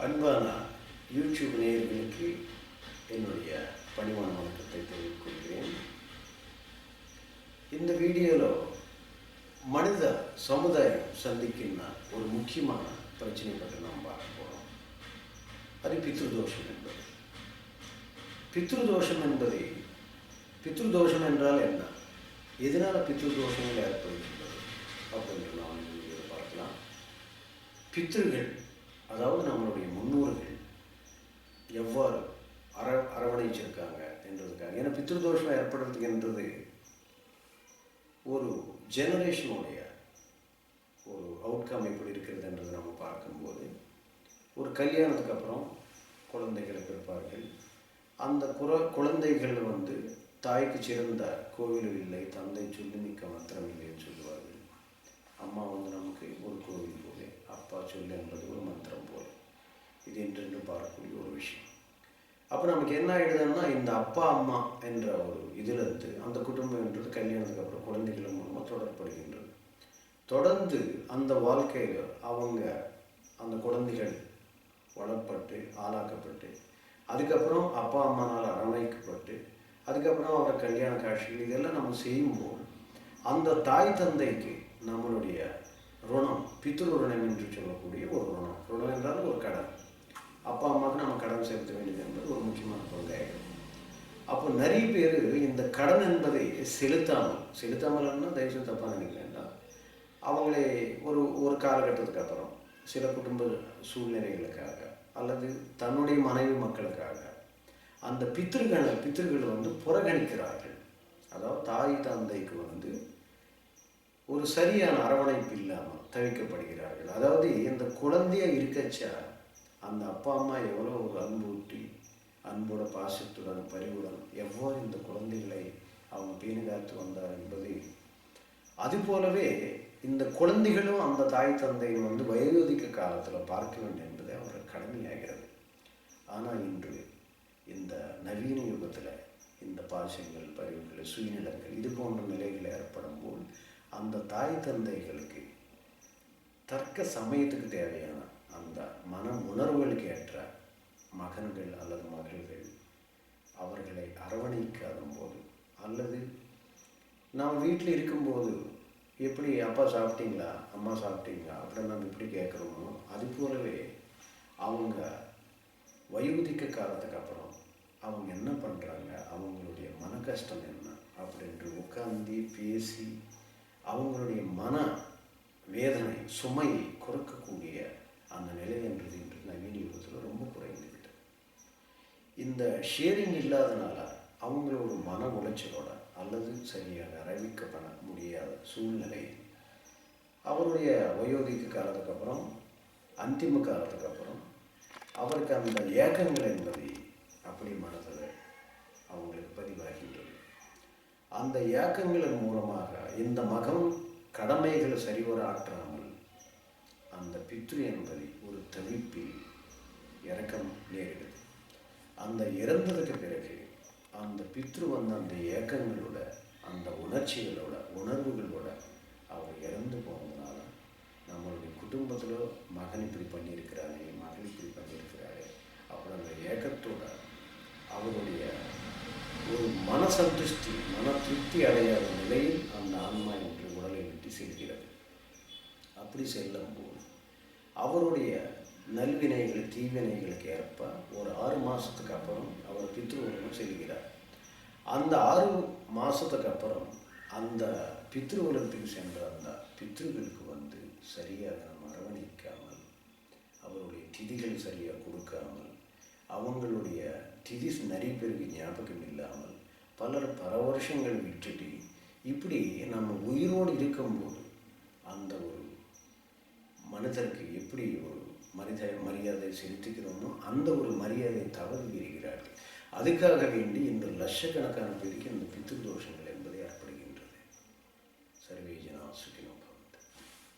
அன்பான யூடியூப் நேயர்களுக்கு என்னுடைய பணிவான வணக்கத்தை தெரிவித்துக் கொள்கிறேன். இந்த வீடியோவில் மனித சமுதாயம் சந்திக்கின்ற ஒரு முக்கியமான பிரச்சனை பற்றி நாம் பார்க்க போகிறோம். அது பித்ருதோஷம் என்பது. பித்ருதோஷம் என்றால் என்ன, எதனால் பித்ருதோஷங்கள் ஏற்படுகின்றது அப்படின்ற நாம் இந்த வீடியோவில் பார்க்கலாம். பித்ருகள், அதாவது நம்மளுடைய முன்னோர்கள் எவ்வாறு அரவணைச்சிருக்காங்க என்றதுக்காக. ஏன்னா பித்ருதோஷம் ஏற்படுறதுக்குன்றது ஒரு ஜெனரேஷனுடைய ஒரு அவுட்கம் எப்படி இருக்கிறதுன்றது நம்ம பார்க்கும்போது, ஒரு கல்யாணத்துக்கு அப்புறம் குழந்தைகளை பிறப்பார்கள். அந்த குழந்தைகள் தாய்க்கு சிறந்த கோவிலும் இல்லை, தந்தை சொல்லி மிக்க மந்திரம் இல்லைன்னு சொல்லுவார்கள். அம்மா நமக்கு ஒரு கோவில் போல, அப்பா சொல்லு என்பது ஒரு மந்திரம் போல. இது என்றென்று பார்க்கக்கூடிய ஒரு விஷயம். அப்போ நமக்கு என்ன ஆகிடுதுன்னா, இந்த அப்பா அம்மா என்ற ஒரு இதிலிருந்து அந்த குடும்பம் என்றது கல்யாணத்துக்கு அப்புறம் குழந்தைகள் மூலமாக தொடர்படுகின்றது. தொடர்ந்து அந்த வாழ்க்கையில் அவங்க அந்த குழந்தைகள் வளர்ப்பட்டு ஆளாக்கப்பட்டு, அதுக்கப்புறம் அப்பா அம்மானால் அரவணைக்கப்பட்டு, அதுக்கப்புறம் அவரை கல்யாண காட்சிகள் இதெல்லாம் நம்ம செய்யும்போது அந்த தாய் தந்தைக்கு நம்மளுடைய ருணம், பித்ருருணம் என்று சொல்லக்கூடிய ஒரு ருணம் என்றாலும் ஒரு கடன். அப்பா அம்மாவுக்கு நம்ம கடன் செலுத்த வேண்டியது என்பது ஒரு முக்கியமான பங்காயிடும். அப்போ நிறைய பேர் இந்த கடன் என்பதை செலுத்தாமல்னா தயவுசெய்து தப்பாக நினைக்க வேண்டாம். அவங்களே ஒரு காலகட்டத்துக்கு அப்புறம் சில குடும்ப சூழ்நிலைகளுக்காக அல்லது தன்னுடைய மனைவி மக்களுக்காக அந்த பித்ருகள் புறக்கணிக்கிறார்கள். அதாவது தாய் தந்தைக்கு ஒரு சரியான அரவணைப்பு இல்லாமல் தவிக்கப்படுகிறார்கள். அதாவது இந்த குழந்தைய இருக்கச்சா அந்த அப்பா அம்மா எவ்வளோ ஒரு அன்போட பாசத்துடன் பரிவுடன் எவ்வாறு இந்த குழந்தைகளை அவங்க பேணிகாத்து வந்தார் என்பது, அதுபோலவே இந்த குழந்தைகளும் அந்த தாய் தந்தையும் வயோதிக காலத்தில் பார்க்க வேண்டும் என்பது அவர்கள் கடமையாகிறது. ஆனால் இன்று இந்த நவீன யுகத்தில் இந்த பாசங்கள், பரிவுகள், சுயநிலங்கள் இது போன்ற நிலைகள் ஏற்படும் போது அந்த தாய் தந்தைகளுக்கு தர்க்க சமயத்துக்கு தேவையான அந்த மன உணர்வுகளுக்கு ஏற்ற மகன்கள் அல்லது மகள்கள் அவர்களை அரவணைக்காத போது, அல்லது நாம் வீட்டில் இருக்கும்போது எப்படி அப்பா சாப்பிட்டீங்களா, அம்மா சாப்பிட்டீங்களா அப்படின்னு நம்ம எப்படி கேட்குறோமோ, அது போலவே அவங்க வயோதிக காலத்துக்கு அப்புறம் அவங்க என்ன பண்ணுறாங்க, அவங்களுடைய மன கஷ்டம் என்ன அப்படின்ட்டு உட்காந்து பேசி அவங்களுடைய மன வேதனை சுமையை குறைக்கக்கூடிய அந்த நிலை என்றது இன்று நவீன யுகத்தில் ரொம்ப குறைந்துவிட்டது. இந்த ஷேரிங் இல்லாதனால அவங்களோட மன உளைச்சலோட அல்லது சரியாக அறிவிக்கப்பட முடியாத சூழ்நிலையில் அவருடைய வயோதிக காலத்துக்கு அப்புறம் அந்திம காலத்துக்கு அப்புறம் அவருக்கு அந்த ஏக்கங்கள் என்பதை அப்படி மனதில் அவங்களுக்கு பதிவாகின்றது. அந்த ஏக்கங்களின் மூலமாக இந்த மகன் கடமைகளை சரிவர ஆற்றாமல் அந்த பித்ரு என்பதை ஒரு தவிப்பில் இறக்கம் நேரிடுது. அந்த இறந்ததுக்கு பிறகு அந்த பித்ரு அந்த ஏக்கங்களோட, அந்த உணர்ச்சிகளோட, உணர்வுகளோட அவர் இறந்து போனதுனால நம்மளுடைய குடும்பத்தில் மகன் இப்படி பண்ணியிருக்கிறாரே, மகள் இப்படி பண்ணியிருக்கிறாரே அப்புறம் அந்த ஏக்கத்தோட அவருடைய ஒரு மன திருப்தி அடையாத நிலையில் அந்த ஆன்மா என்று உடலை விட்டு செல்கிறது. அப்படி செல்லும்போது அவருடைய நல்வினைகள் தீவினைகளுக்கு ஏற்ப ஒரு 6 மாதத்துக்கு அப்புறம் அவர் பித்ருவலகம் செல்கிறார். அந்த 6 மாதத்துக்கு அப்புறம் அந்த பித்ருவலகத்துக்கு சென்ற அந்த பித்ருகளுக்கு சரியாக நம்ம அரவணைக்காமல், அவருடைய திதிகள் சரியாக கொடுக்காமல், அவங்களுடைய திதி நிறைய பேருக்கு ஞாபகம் இல்லாமல் பல வருஷங்கள் விட்டுட்டு இப்படி நம்ம உயிரோடு இருக்கும்போது அந்த ஒரு மனிதருக்கு எப்படி ஒரு மரியாதை செலுத்துகிறோமோ அந்த ஒரு மரியாதையை தவறு வீறுகிறார்கள். அதுக்காக வேண்டி இந்த லட்சக்கணக்கான பேருக்கு இந்த பித்ரு தோஷங்கள்